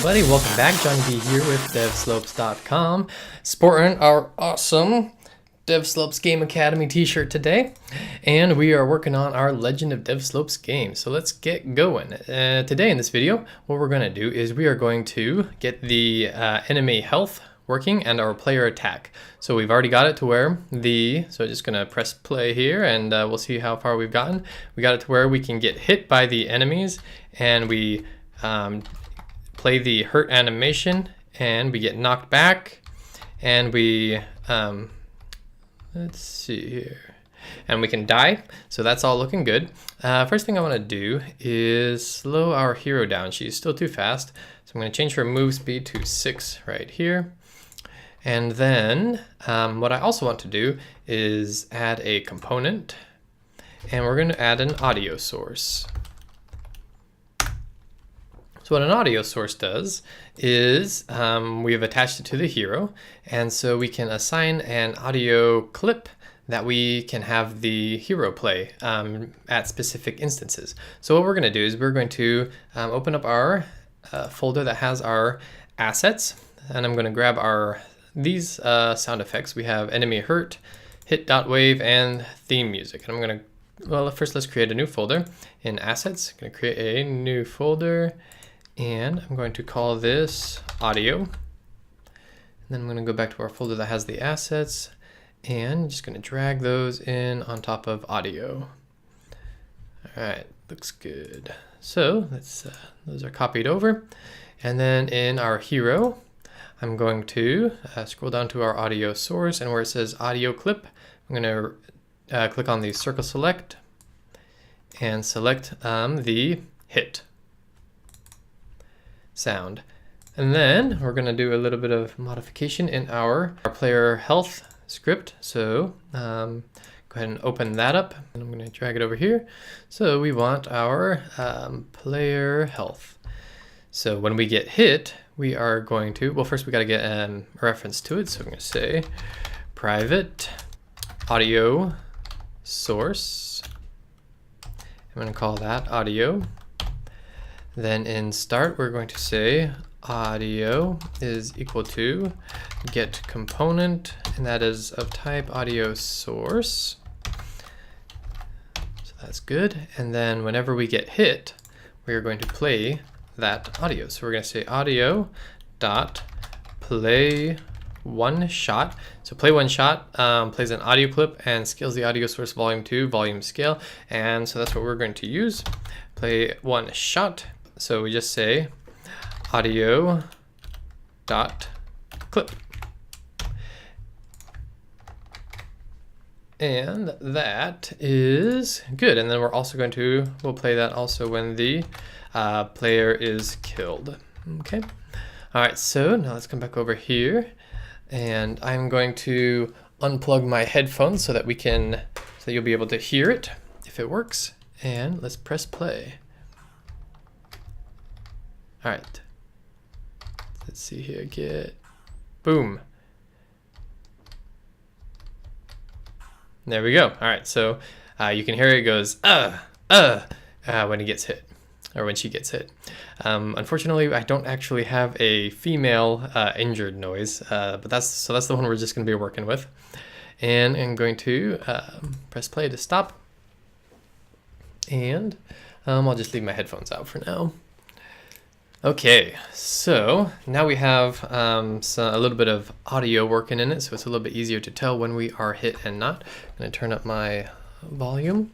everybody, welcome back. Johnny B here with DevSlopes.com, sporting our awesome DevSlopes Game Academy t-shirt today, and we are working on our Legend of DevSlopes game. So let's get going. Today in this video, what we're going to do is we are going to get the enemy health working and our player attack. So we've already got it to where so just going to press play here and we'll see how far we've gotten. We got it to where we can get hit by the enemies and we play the hurt animation and we get knocked back and we let's see here, and we can die. So that's all looking good. First thing I want to do is slow our hero down. She's still too fast, so I'm going to change her move speed to 6 right here. And then what I also want to do is add a component, and we're going to add an audio source. So what an audio source does is we have attached it to the hero, and so we can assign an audio clip that we can have the hero play at specific instances. So what we're going to do is we're going to open up our folder that has our assets, and I'm going to grab these sound effects. We have enemy hurt, hit.wave, and theme music. And I'm going to, well, first let's create a new folder in assets. I'm going to create a new folder. And I'm going to call this audio. And then I'm going to go back to our folder that has the assets and just going to drag those in on top of audio. All right, looks good. So those are copied over. And then in our hero, I'm going to scroll down to our audio source, and where it says audio clip, I'm going to click on the circle select and select the hit sound. And then we're going to do a little bit of modification in our player health script. So go ahead and open that up, and I'm going to drag it over here. So we want our player health. So when we get hit, we are going to, well, first we got to get a reference to it. So I'm going to say private audio source. I'm going to call that audio. Then in start, we're going to say audio is equal to get component, and that is of type audio source. So that's good. And then whenever we get hit, we are going to play that audio. So we're going to say audio dot play one shot. So play one shot plays an audio clip and scales the audio source volume to volume scale. And so that's what we're going to use. Play one shot. So we just say audio dot clip. And that is good. And then we're also going to, we'll play that also when the player is killed. Okay. All right, so now let's come back over here, and I'm going to unplug my headphones so that you'll be able to hear it if it works. And let's press play. All right, let's see here, boom. There we go. All right, so you can hear it goes, when he gets hit, or when she gets hit. Unfortunately, I don't actually have a female injured noise, but that's the one we're just gonna be working with. And I'm going to press play to stop. And I'll just leave my headphones out for now. Okay, so now we have a little bit of audio working in it, so it's a little bit easier to tell when we are hit and not. I'm going to turn up my volume.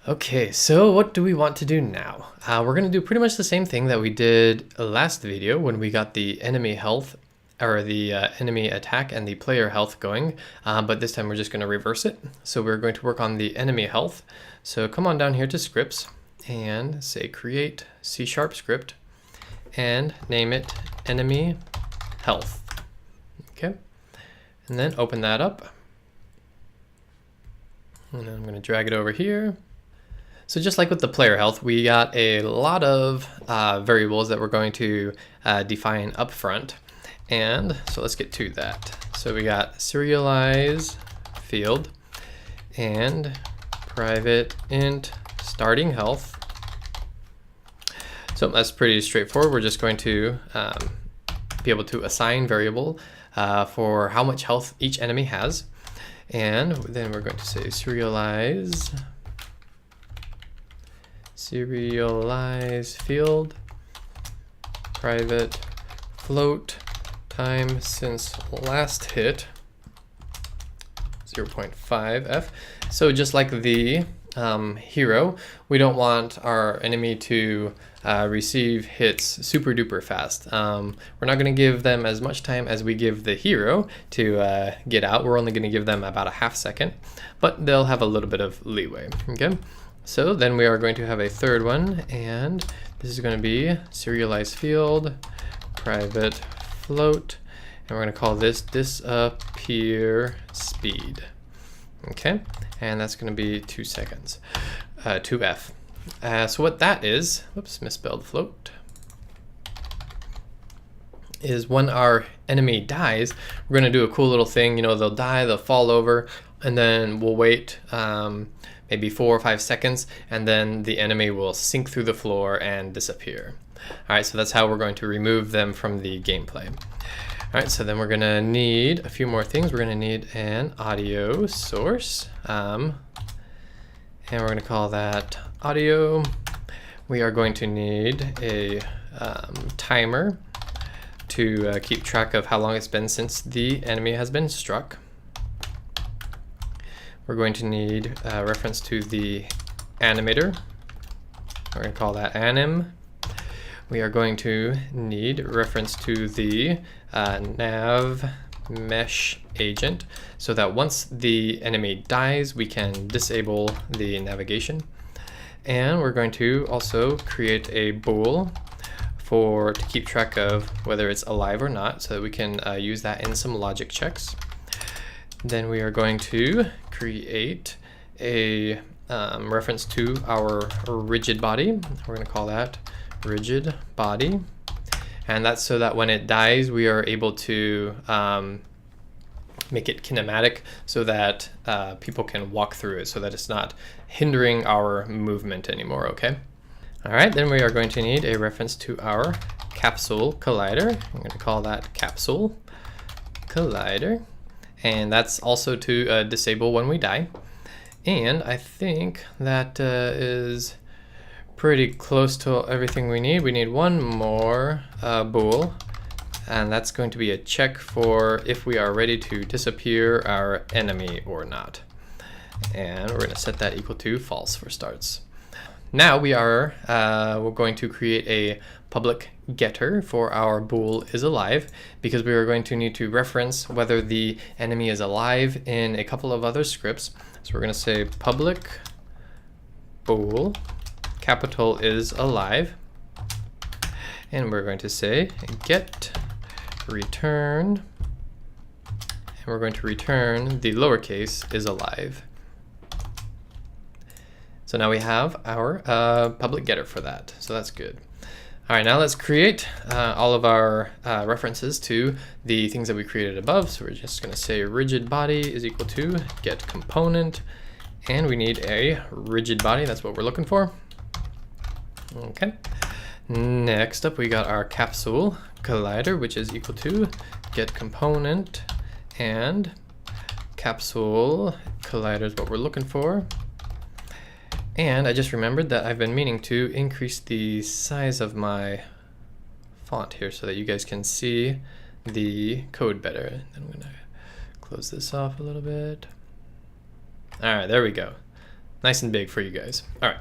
Okay, so what do we want to do now? We're going to do pretty much the same thing that we did last video when we got the enemy health, or the enemy attack and the player health going, but this time we're just going to reverse it. So we're going to work on the enemy health. So come on down here to scripts and say create C# script and name it enemy health. Okay, and then open that up, and then I'm going to drag it over here. So just like with the player health, we got a lot of variables that we're going to define up front, and so let's get to that. So we got serialize field and private int starting health. So that's pretty straightforward. We're just going to be able to assign variable for how much health each enemy has. And then we're going to say serialize field private float time since last hit 0.5f. So just like the hero, we don't want our enemy to receive hits super duper fast. We're not going to give them as much time as we give the hero to get out. We're only going to give them about a half second, but they'll have a little bit of leeway. Okay, so then we are going to have a third one, and this is going to be serialize field private float, and we're going to call this disappear speed. Okay, and that's going to be 2 seconds, 2f. So what that is, whoops, misspelled float, is when our enemy dies, we're going to do a cool little thing. You know, they'll die, they'll fall over, and then we'll wait maybe 4 or 5 seconds, and then the enemy will sink through the floor and disappear. All right, so that's how we're going to remove them from the gameplay. All right, so then we're gonna need a few more things. We're gonna need an audio source, and we're gonna call that audio. We are going to need a timer to keep track of how long it's been since the enemy has been struck. We're going to need a reference to the animator. We're gonna call that anim. We are going to need reference to the nav mesh agent, so that once the enemy dies, we can disable the navigation. And we're going to also create a bool to keep track of whether it's alive or not, so that we can use that in some logic checks. Then we are going to create a reference to our rigid body. We're going to call that rigid body, and that's so that when it dies, we are able to make it kinematic, so that people can walk through it, so that it's not hindering our movement anymore. Okay. All right, then we are going to need a reference to our capsule collider. I'm going to call that capsule collider, and that's also to disable when we die. And I think that is pretty close to everything we need. We need one more bool, and that's going to be a check for if we are ready to disappear our enemy or not. And we're going to set that equal to false for starts. Now we're going to create a public getter for our bool is alive, because we are going to need to reference whether the enemy is alive in a couple of other scripts. So we're going to say public bool capital is alive, and we're going to say get return, and we're going to return the lowercase is alive. So now we have our public getter for that, so that's good. All right, now let's create all of our references to the things that we created above. So we're just going to say rigid body is equal to get component, and we need a rigid body. That's what we're looking for. Okay. Next up, we got our capsule collider, which is equal to get component, and capsule collider is what we're looking for. And I just remembered that I've been meaning to increase the size of my font here so that you guys can see the code better. And then I'm gonna close this off a little bit. All right, there we go. Nice and big for you guys. All right.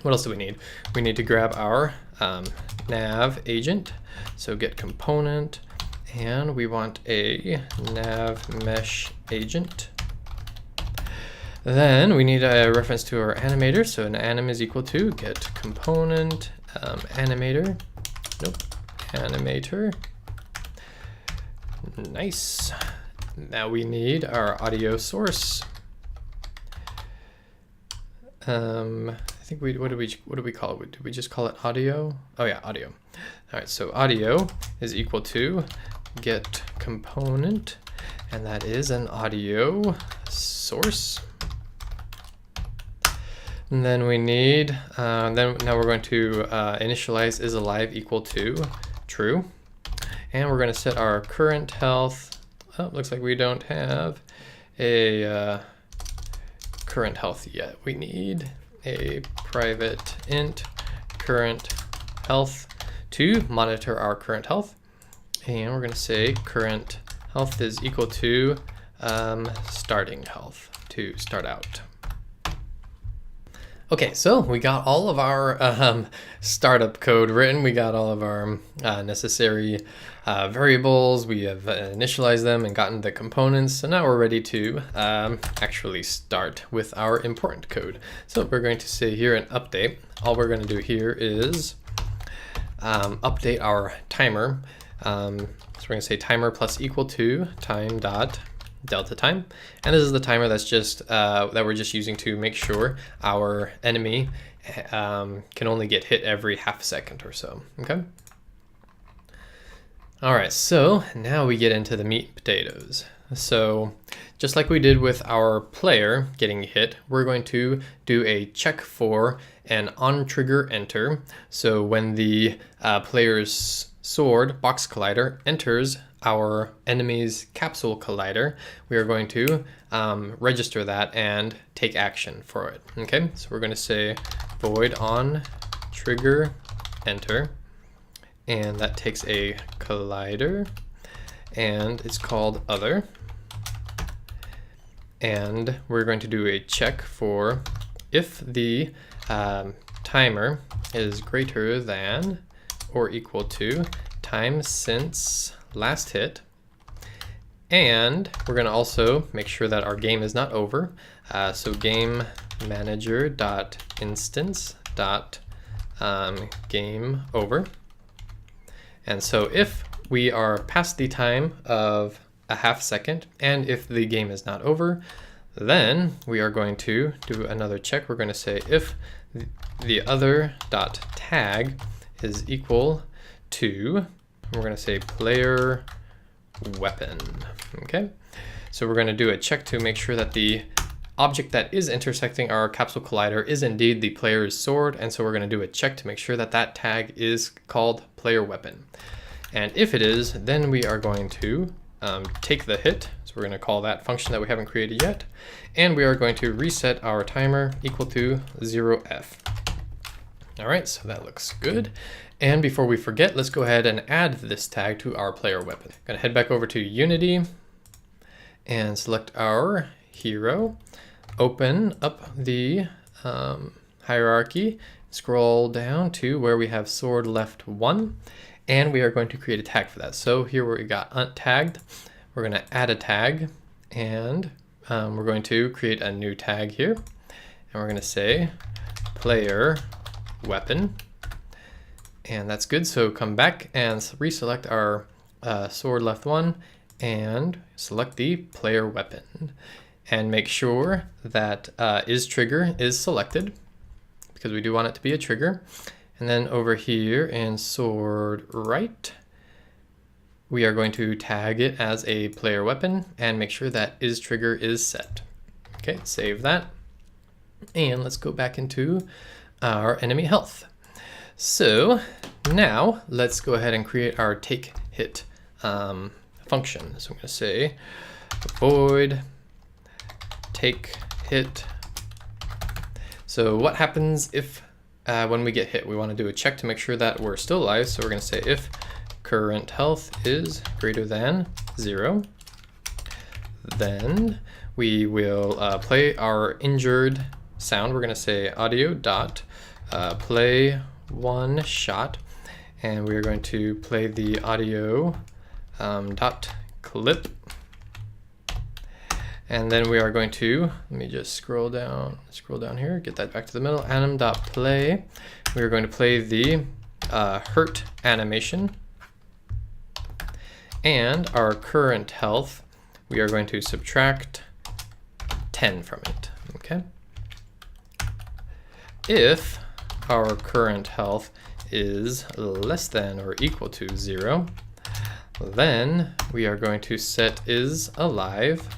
What else do we need? We need to grab our nav agent. So get component, and we want a nav mesh agent. Then we need a reference to our animator. So an anim is equal to get component animator. Nope, animator. Nice. Now we need our audio source. I think what do we call it? Did we just call it audio? Oh yeah, audio. All right, so audio is equal to get component, and that is an audio source. And then we need, now we're going to initialize is alive equal to true. And we're going to set our current health. Oh, looks like we don't have a current health yet. We need a private int current health to monitor our current health. And we're going to say current health is equal to starting health to start out. Okay, so we got all of our startup code written. We got all of our necessary variables. We have initialized them and gotten the components. So now we're ready to actually start with our important code. So we're going to say here an update. All we're going to do here is update our timer. So we're going to say timer plus equal to time dot delta time, and this is the timer that's just that we're just using to make sure our enemy can only get hit every half second or so. Okay. All right, so now we get into the meat and potatoes. So just like we did with our player getting hit, we're going to do a check for an on trigger enter. So when the player's sword box collider enters our enemy's capsule collider, we are going to register that and take action for it. Okay, so we're going to say void on trigger enter, and that takes a collider and it's called other, and we're going to do a check for if the timer is greater than or equal to time since last hit, and we're going to also make sure that our game is not over. So game manager dot instance dot game over, and so if we are past the time of a half second and if the game is not over, then we are going to do another check. We're going to say if the other dot tag is equal to, we're going to say player weapon. Okay, so we're going to do a check to make sure that the object that is intersecting our capsule collider is indeed the player's sword, and so we're going to do a check to make sure that that tag is called player weapon. And if it is, then we are going to take the hit. So we're going to call that function that we haven't created yet, and we are going to reset our timer equal to 0f. All right, so that looks good. And before we forget, let's go ahead and add this tag to our player weapon. Gonna head back over to Unity and select our hero, open up the hierarchy, scroll down to where we have sword left 1, and we are going to create a tag for that. So here where we got untagged, we're gonna add a tag, and we're going to create a new tag here, and we're gonna say player weapon. And that's good. So come back and reselect our sword left 1 and select the player weapon, and make sure that is trigger is selected because we do want it to be a trigger. And then over here in sword right, we are going to tag it as a player weapon and make sure that is trigger is set. Okay, save that. And let's go back into our enemy health. So now let's go ahead and create our take hit function. So I'm going to say void take hit. So what happens if when we get hit? We want to do a check to make sure that we're still alive. So we're going to say if current health is greater than 0, then we will play our injured sound. We're going to say audio dot play one shot, and we are going to play the audio dot clip, and then we are going to, let me just scroll down here, get that back to the middle, anim dot play. We are going to play the hurt animation, and our current health, we are going to subtract 10 from it. Okay, if our current health is less than or equal to 0, then we are going to set is alive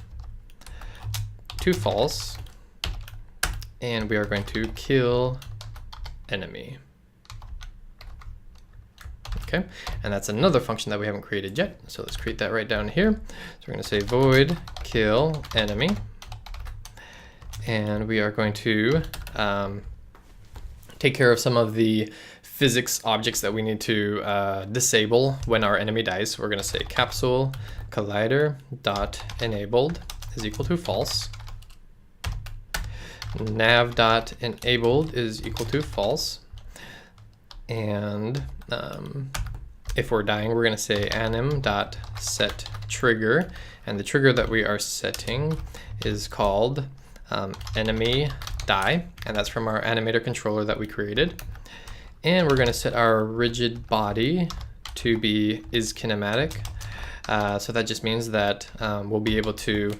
to false, and we are going to kill enemy. Okay, and that's another function that we haven't created yet. So let's create that right down here. So we're going to say void kill enemy, and we are going to take care of some of the physics objects that we need to disable when our enemy dies. So we're going to say capsule collider dot enabled is equal to false. Nav dot enabled is equal to false. And if we're dying, we're going to say anim dot set trigger, and the trigger that we are setting is called enemy die, and that's from our animator controller that we created. And we're going to set our rigid body to be is kinematic. So that just means that we'll be able to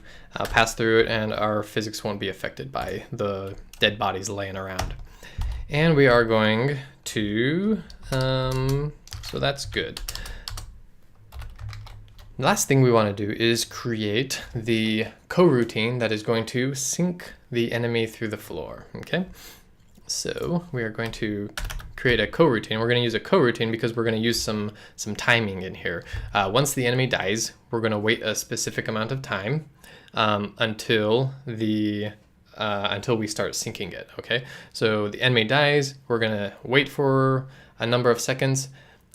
pass through it and our physics won't be affected by the dead bodies laying around. And we are going to, so that's good. The last thing we want to do is create the coroutine that is going to sync the enemy through the floor, okay? So we are going to create a coroutine. We're going to use a coroutine because we're going to use some timing in here. Once the enemy dies, we're going to wait a specific amount of time until we start syncing it, okay? So the enemy dies, we're going to wait for a number of seconds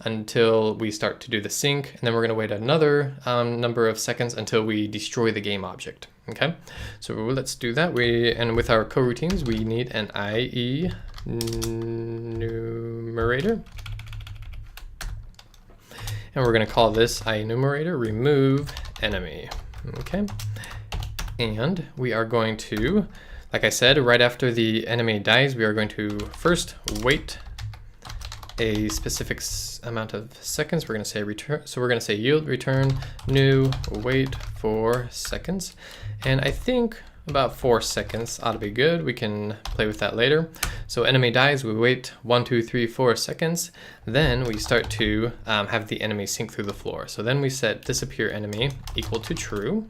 until we start to do the sync, and then we're going to wait another number of seconds until we destroy the game object, okay? So let's do that. And with our coroutines, we need an IE enumerator, and we're going to call this IEnumerator remove enemy, okay? And we are going to, like I said, right after the enemy dies, we are going to first wait a specific amount of seconds. We're going to say return, so we're going to say yield return new wait 4 seconds, and I think about 4 seconds ought to be good. We can play with that later. So enemy dies, we wait 1, 2, 3, 4 seconds, then we start to have the enemy sync through the floor. So then we set disappear enemy equal to true.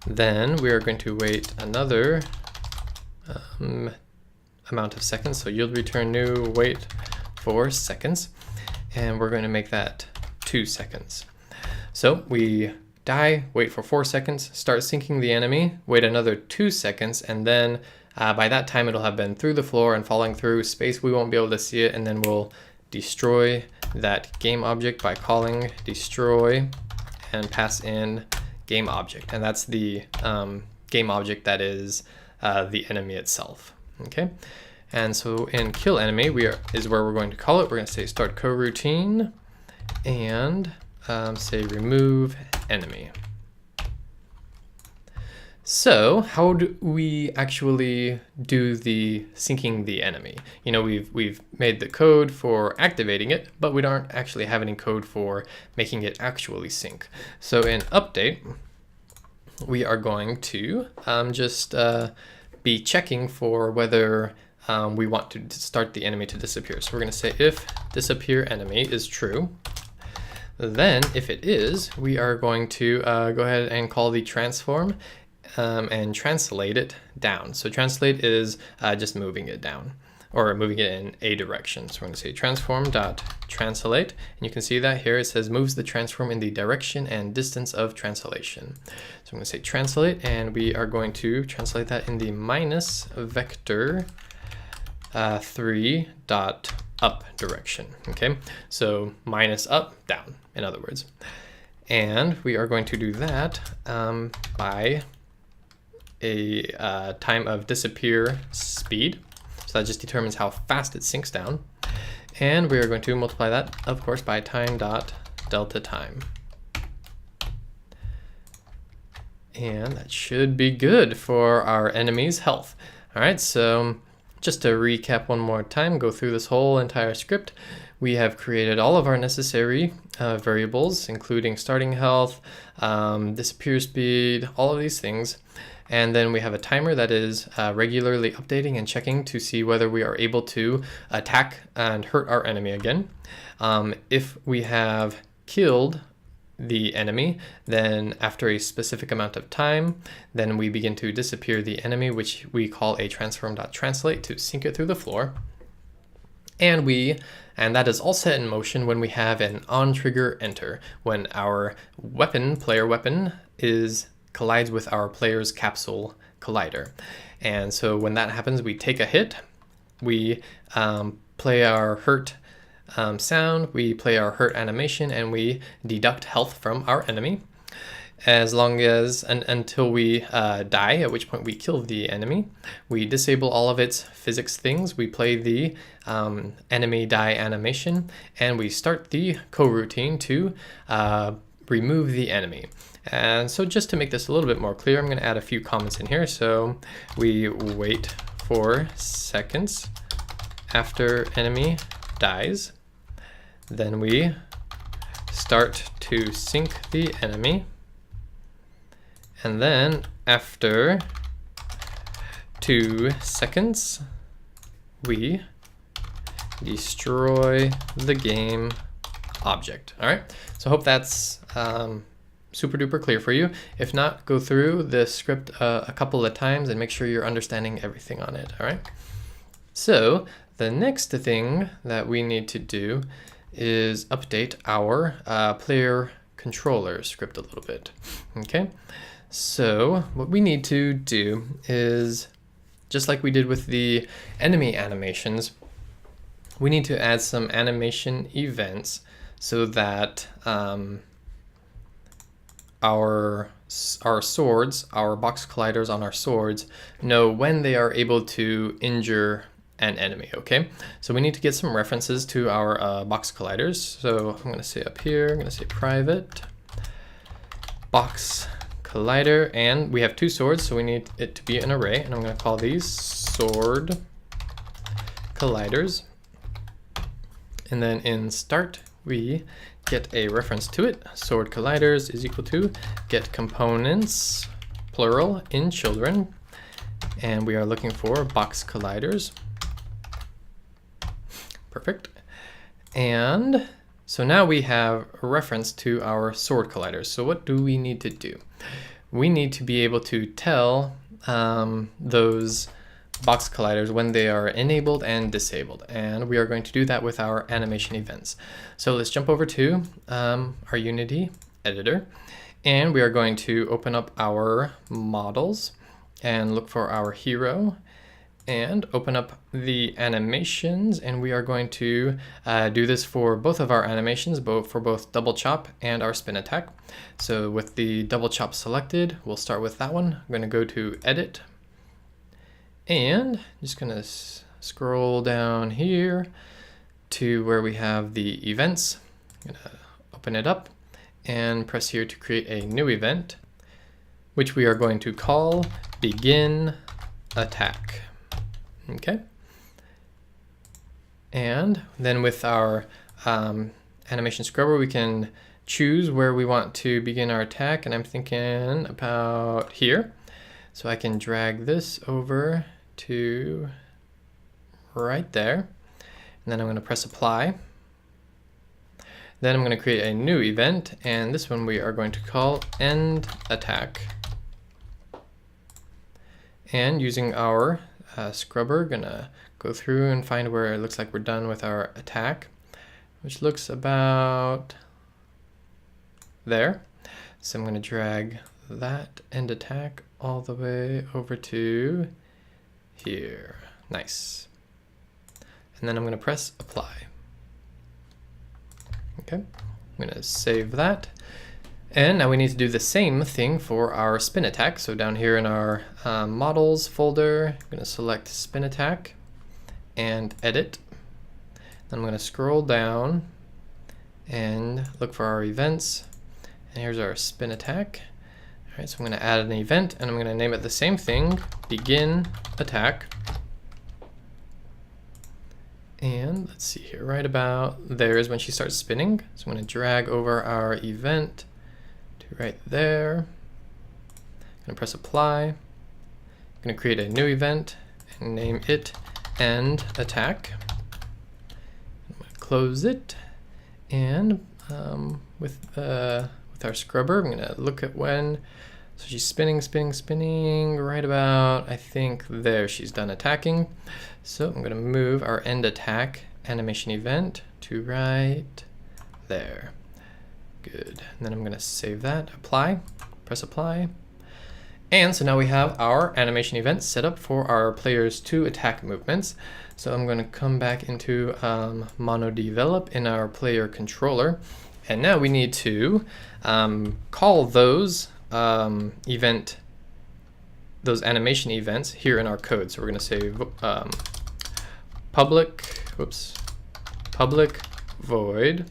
Then we are going to wait another amount of seconds, so yield return new wait 4 seconds, and we're going to make that 2 seconds. So we die, wait for 4 seconds, start syncing the enemy, wait another 2 seconds, and then by that time it'll have been through the floor and falling through space. We won't be able to see it, and then we'll destroy that game object by calling destroy and pass in game object, and that's the game object that is the enemy itself, okay? And so in kill enemy is where we're going to call it. We're going to say start coroutine and say remove enemy. So how do we actually do the syncing the enemy? You know, we've made the code for activating it, but we don't actually have any code for making it actually sync. So in update, we are going to just be checking for whether we want to start the enemy to disappear. So we're going to say if disappear enemy is true, then if it is, we are going to go ahead and call the transform and translate it down. So translate is just moving it down or moving it in a direction. So we're going to say transform.translate, and you can see that here it says moves the transform in the direction and distance of translation. So I'm going to say translate, and we are going to translate that in the minus vector 3 dot up direction, okay? So minus up, down, in other words. And we are going to do that by a time of disappear speed. So that just determines how fast it syncs down. And we are going to multiply that, of course, by time dot delta time. And that should be good for our enemy's health. All right, so just to recap one more time, go through this whole entire script. We have created all of our necessary variables, including starting health, disappear speed, all of these things. And then we have a timer that is regularly updating and checking to see whether we are able to attack and hurt our enemy again. If we have killed the enemy, then after a specific amount of time, then we begin to disappear the enemy, which we call a transform.translate to sync it through the floor. And that is all set in motion when we have an on trigger enter, when our player weapon collides with our player's capsule collider. And so when that happens, we take a hit, we play our hurt sound, we play our hurt animation, and we deduct health from our enemy as long as until we die, at which point we kill the enemy. We disable all of its physics things, we play the enemy die animation, and we start the coroutine to remove the enemy. And so just to make this a little bit more clear, I'm going to add a few comments in here. So we wait 4 seconds after enemy dies. Then we start to sync the enemy. And then after 2 seconds, we destroy the game object. All right, so I hope that's super duper clear for you. If not, go through the script a couple of times and make sure you're understanding everything on it. All right, so the next thing that we need to do is update our player controller script a little bit. Okay, so what we need to do is, just like we did with the enemy animations, we need to add some animation events so that our swords, our box colliders on our swords, know when they are able to injure an enemy. Okay, so we need to get some references to our box colliders. So I'm going to say up here, I'm going to say private box collider, and we have 2 swords, so we need it to be an array, and I'm going to call these sword colliders. And then in start, we get a reference to it. Sword colliders is equal to get components, plural, in children. And we are looking for box colliders. Perfect. And so now we have a reference to our sword colliders. So what do we need to do? We need to be able to tell those box colliders when they are enabled and disabled, and we are going to do that with our animation events. So let's jump over to our Unity editor, and we are going to open up our models and look for our hero and open up the animations, and we are going to do this for both of our animations, for both double chop and our spin attack. So with the double chop selected, we'll start with that one. I'm going to go to edit, and I'm just going to scroll down here to where we have the events. I'm going to open it up and press here to create a new event, which we are going to call begin attack. Okay. And then with our animation scrubber, we can choose where we want to begin our attack, and I'm thinking about here. So I can drag this over to right there, and then I'm going to press apply. Then I'm going to create a new event, and this one we are going to call end attack. And using our scrubber, gonna go through and find where it looks like we're done with our attack, which looks about there. So I'm going to drag that end attack all the way over to here. Nice. And then I'm going to press apply. Okay, I'm going to save that. And now we need to do the same thing for our spin attack. So down here in our models folder, I'm going to select spin attack and edit. Then I'm going to scroll down and look for our events. And here's our spin attack. All right, so I'm going to add an event, and I'm going to name it the same thing, begin attack. And let's see here, right about there is when she starts spinning. So I'm going to drag over our event to right there. I'm going to press apply. I'm going to create a new event and name it end attack. I'm going to close it, and with with our scrubber. I'm gonna look at when. So she's spinning right about, I think there she's done attacking. So I'm gonna move our end attack animation event to right there. Good, and then I'm gonna save that, apply, press apply. And so now we have our animation event set up for our player's 2 attack movements. So I'm gonna come back into MonoDevelop in our player controller. And now we need to call those those animation events here in our code. So we're gonna say public void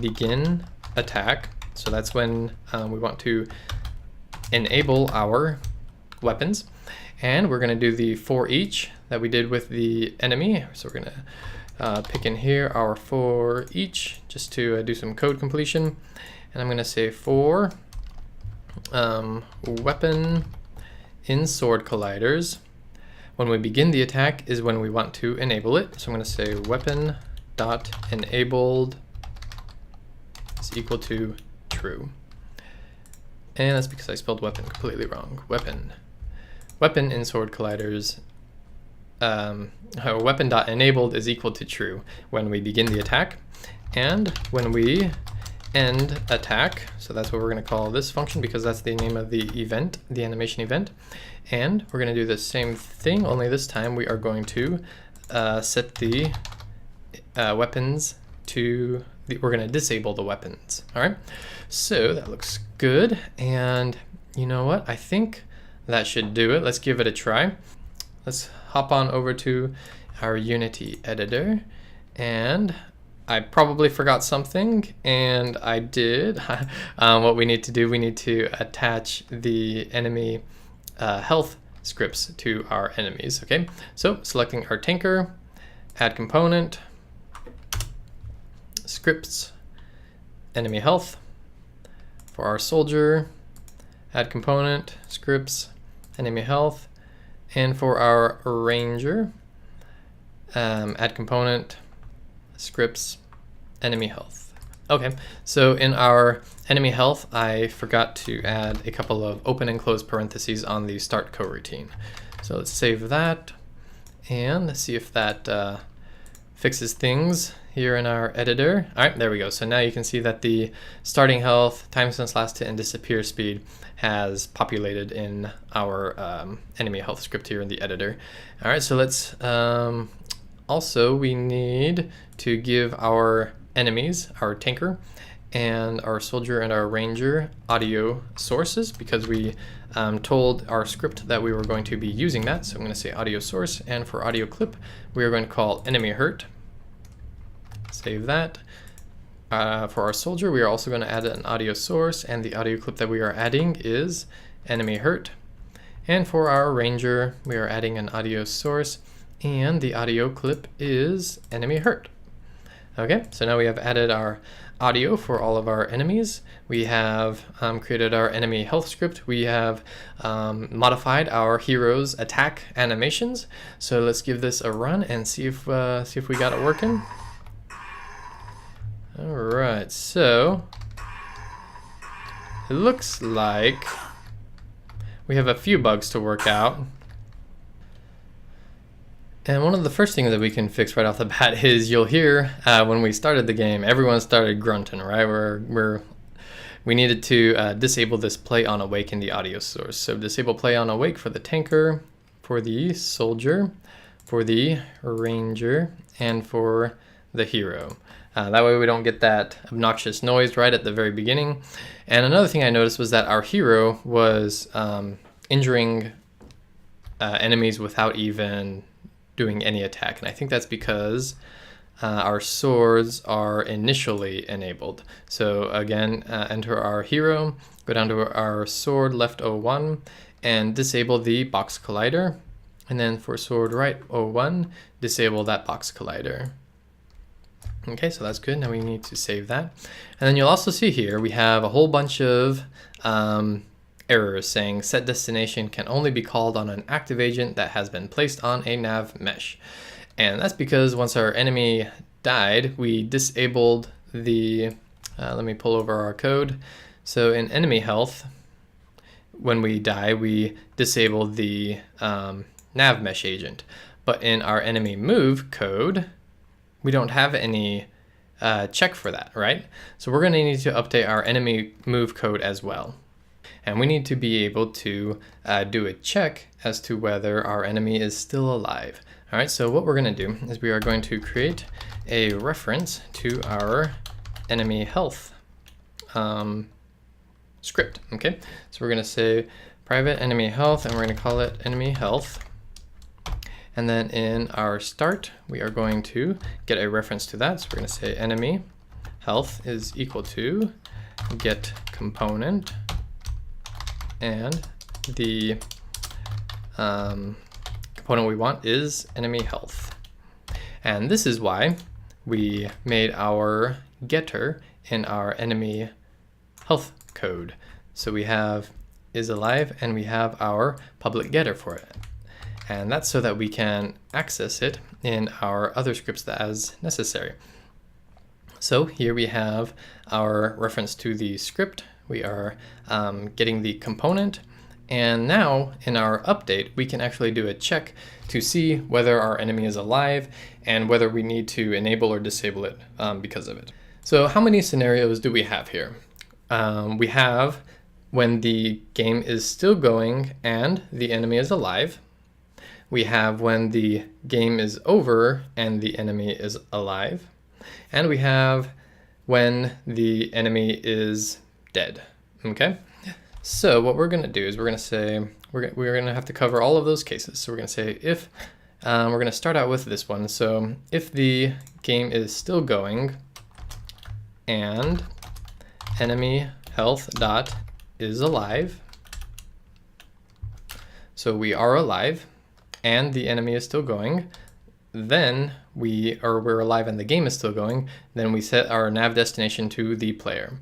begin attack. So that's when we want to enable our weapons. And we're gonna do the for each that we did with the enemy. So we're gonna pick in here our for each just to do some code completion. And I'm gonna say for weapon in sword colliders. When we begin the attack is when we want to enable it. So I'm gonna say weapon dot enabled is equal to true. And that's because I spelled weapon completely wrong. Weapon in sword colliders, weapon dot enabled is equal to true when we begin the attack, and when we end attack. So that's what we're going to call this function because that's the name of the event, the animation event. And we're going to do the same thing, only this time we are going to set the weapons to we're going to disable the weapons. All right, so that looks good. And you know what? I think that should do it. Let's give it a try. Let's hop on over to our Unity editor. And I probably forgot something, and I did. What we need to do, we need to attach the enemy health scripts to our enemies. Okay, so selecting our tanker, add component, scripts, enemy health. For our soldier, add component, scripts, enemy health. And for our ranger, add component, scripts, enemy health. Okay, so in our enemy health, I forgot to add a couple of open and close parentheses on the start coroutine. So let's save that and let's see if that fixes things here in our editor. All right, there we go. So now you can see that the starting health, time since last hit, and disappear speed has populated in our enemy health script here in the editor. All right, so let's also we need to give our enemies, our tanker and our soldier and our ranger, audio sources because we told our script that we were going to be using that. So I'm going to say audio source, and for audio clip we are going to call enemy hurt. Save that. For our soldier, we are also going to add an audio source, and the audio clip that we are adding is enemy hurt. And for our ranger, we are adding an audio source, and the audio clip is enemy hurt. Okay, so now we have added our audio for all of our enemies. We have created our enemy health script. We have modified our heroes' attack animations. So let's give this a run and see if we got it working. All right, so it looks like we have a few bugs to work out. And one of the first things that we can fix right off the bat is you'll hear when we started the game, everyone started grunting, right? We needed to disable this play on awake in the audio source. So disable play on awake for the tanker, for the soldier, for the ranger, and for the hero. That way we don't get that obnoxious noise right at the very beginning. And another thing I noticed was that our hero was injuring enemies without even doing any attack. And I think that's because our swords are initially enabled. So again, enter our hero, go down to our sword left 01 and disable the box collider. And then for sword right 01, disable that box collider. Okay, so that's good. Now we need to save that. And then you'll also see here we have a whole bunch of errors saying set destination can only be called on an active agent that has been placed on a nav mesh. And that's because once our enemy died, we disabled the, let me pull over our code. So in enemy health, when we die, we disable the nav mesh agent. But in our enemy move code, we don't have any check for that, right? So we're going to need to update our enemy move code as well. And we need to be able to do a check as to whether our enemy is still alive. All right, so what we're going to do is we are going to create a reference to our enemy health script, okay? So we're going to say private enemy health, and we're going to call it enemy health. And then in our start, we are going to get a reference to that. So we're going to say enemy health is equal to get component, and the component we want is enemy health. And this is why we made our getter in our enemy health code. So we have is alive, and we have our public getter for it. And that's so that we can access it in our other scripts as necessary. So here we have our reference to the script. We are getting the component. And now in our update, we can actually do a check to see whether our enemy is alive and whether we need to enable or disable it because of it. So how many scenarios do we have here? We have when the game is still going and the enemy is alive. We have when the game is over and the enemy is alive. And we have when the enemy is dead, okay? So what we're gonna do is we're gonna say, we're gonna have to cover all of those cases. So we're gonna say if, we're gonna start out with this one. So if the game is still going and enemy health dot is alive, so we are alive, and the enemy is still going, then we're alive and the game is still going, then we set our nav destination to the player.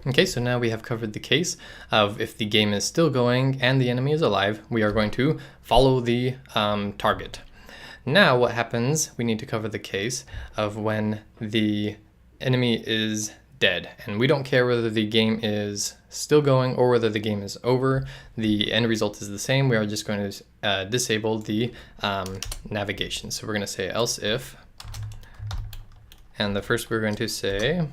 Okay, so now we have covered the case of if the game is still going and the enemy is alive, we are going to follow the target. Now what happens, we need to cover the case of when the enemy is dead, and we don't care whether the game is still going or whether the game is over. The end result is the same. We are just going to disable the navigation. So we're going to say else if, and the first we're going to say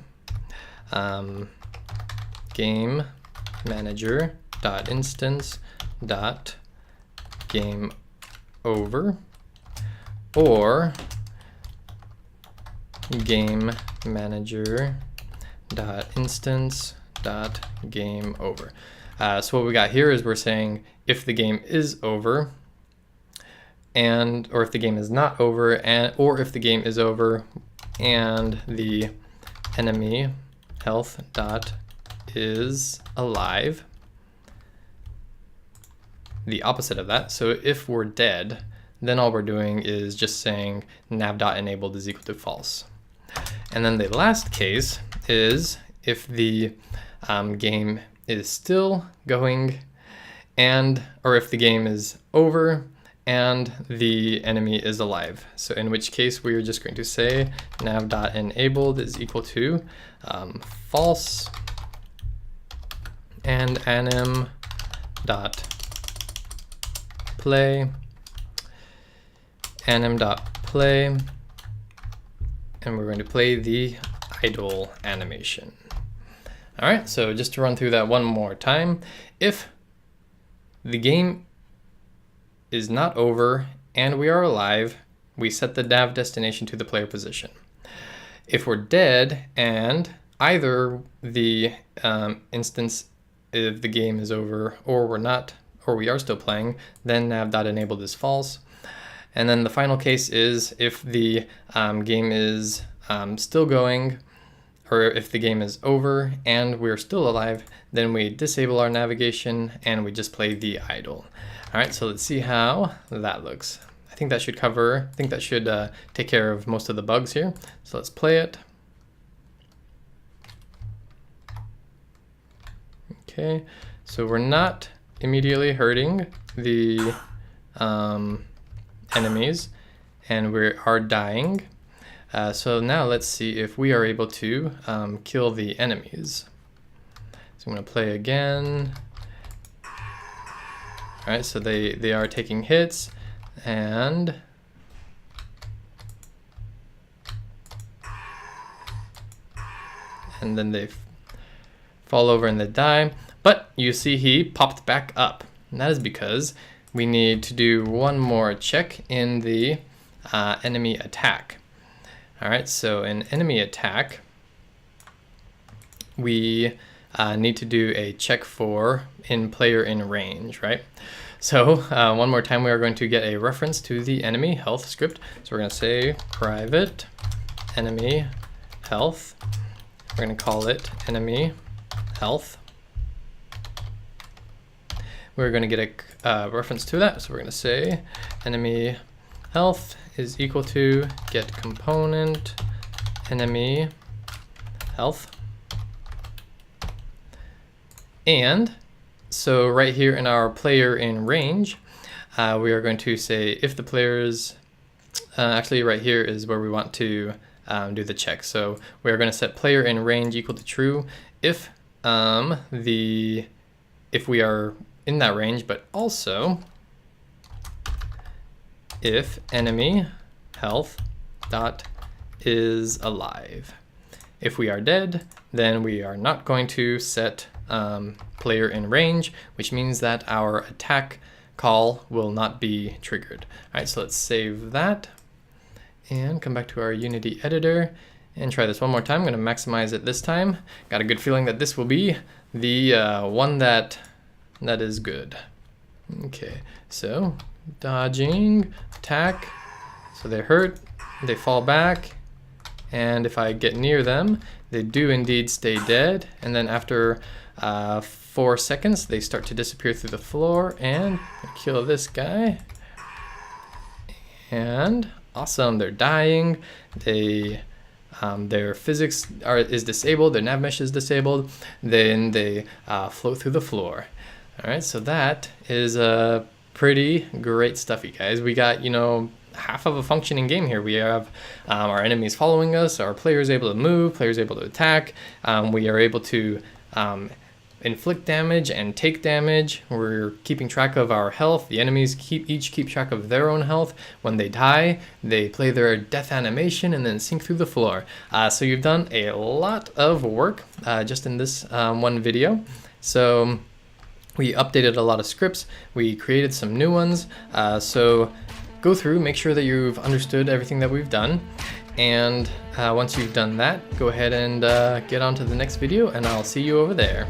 game manager dot instance dot game over, or game manager dot instance dot game over. So what we got here is we're saying if the game is over, and or if the game is not over, and or if the game is over and the enemy health dot is alive, the opposite of that. So if we're dead, then all we're doing is just saying nav.enabled is equal to false. And then the last case is if the game is still going or if the game is over and the enemy is alive. So in which case we are just going to say nav.enabled is equal to false, and anim.play, and we're going to play the idle animation. All right, so just to run through that one more time, if the game is not over and we are alive, we set the nav destination to the player position. If we're dead and either the instance of the game is over or we're not, or we are still playing, then nav.enabled is false. And then the final case is if the game is still going, or if the game is over and we're still alive, then we disable our navigation and we just play the idle. All right, so let's see how that looks. I think that should take care of most of the bugs here. So let's play it. Okay, so we're not immediately hurting the enemies, and we are dying. So now let's see if we are able to kill the enemies. So I'm going to play again. All right, so they are taking hits, and then they fall over and they die. But you see he popped back up, and that is because we need to do one more check in the enemy attack. All right, so in enemy attack, we need to do a check for player in range, right? So one more time, we are going to get a reference to the enemy health script. So we're going to say private enemy health. We're going to call it enemy health. We're going to get a reference to that. So we're going to say enemy health is equal to get component enemy health. And so right here in our player in range, we are going to say if the players, actually right here is where we want to do the check. So we are going to set player in range equal to true if if we are in that range, but also if enemy health dot is alive. If we are dead, then we are not going to set player in range, which means that our attack call will not be triggered. All right, so let's save that and come back to our Unity editor and try this one more time. I'm going to maximize it this time. Got a good feeling that this will be the one that is good. Okay, so dodging, attack, so they hurt, they fall back, and if I get near them, they do indeed stay dead, and then after 4 seconds, they start to disappear through the floor, and kill this guy. And awesome, they're dying. Their physics is disabled, their nav mesh is disabled, then they float through the floor. All right, so that is pretty great stuff, you guys. We got, half of a functioning game here. We have our enemies following us, our players able to move, players able to attack. We are able to inflict damage and take damage. We're keeping track of our health. The enemies each keep track of their own health. When they die, they play their death animation and then sink through the floor. So you've done a lot of work just in this one video. So we updated a lot of scripts. We created some new ones. So go through, make sure that you've understood everything that we've done. And once you've done that, go ahead and get on to the next video, and I'll see you over there.